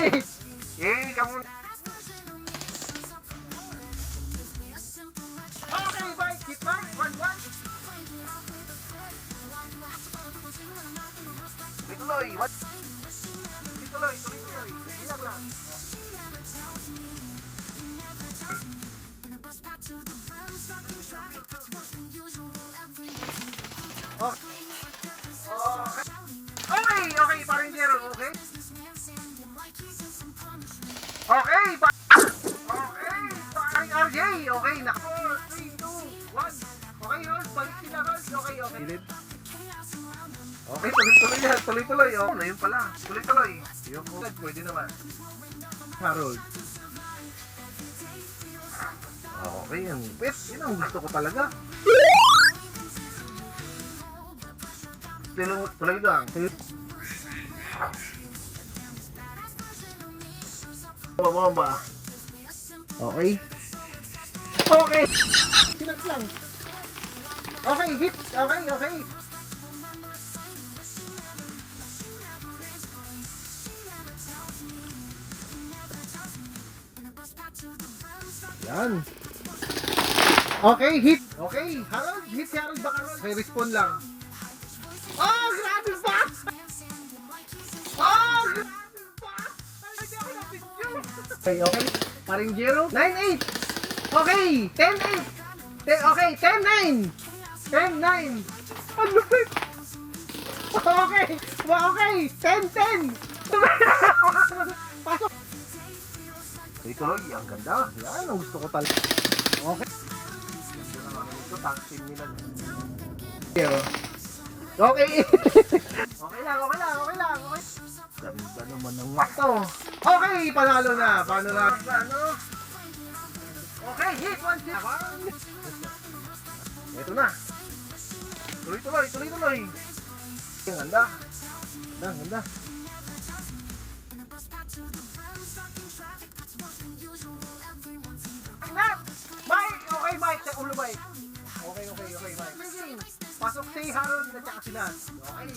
Okay! Eh, kamu. Okay, bye. Hit back. 1-1. Tuloy. What? Tuloy. Ilag lang. Okay, parang zero, okay? Okay, parang RJ, okay, nako. 3, 2, 1. Okay, Rolls, balik sila, Rolls. Okay. Okay, tuloy yan, tuloy. Oh, na yun pala. Tuloy. Yung pwede naman. Harold. Okay, yan. Yun ang gusto ko talaga. Tuloy lang. Bomba. Okay. Sinat lang. Okay, hit. Okay. Yan. Okay, hit. Okay, Harold. Hit si Harold. Baka Harold. Okay, respond lang. Oh, grabe ba? Hindi ako na-picture. Okay. Paring zero. 9-8. Okay, 10-8. Okay, 10-9. 10-9. Ano ba? Okay. 10-10. Pasok. Tuloy, ang ganda. Yan, ang gusto ko talaga. Okay. Ito, tag team nila. Okay. Okay lang. Ganda naman ng mato. Okay, panalo na. Paano na? Okay, hit 1-6. Ito na. Tuloy. Ang ganda. Mike. Sa ulo, Mike. Okay, Mike. Pasok si Harold at saka si Nas. Okay.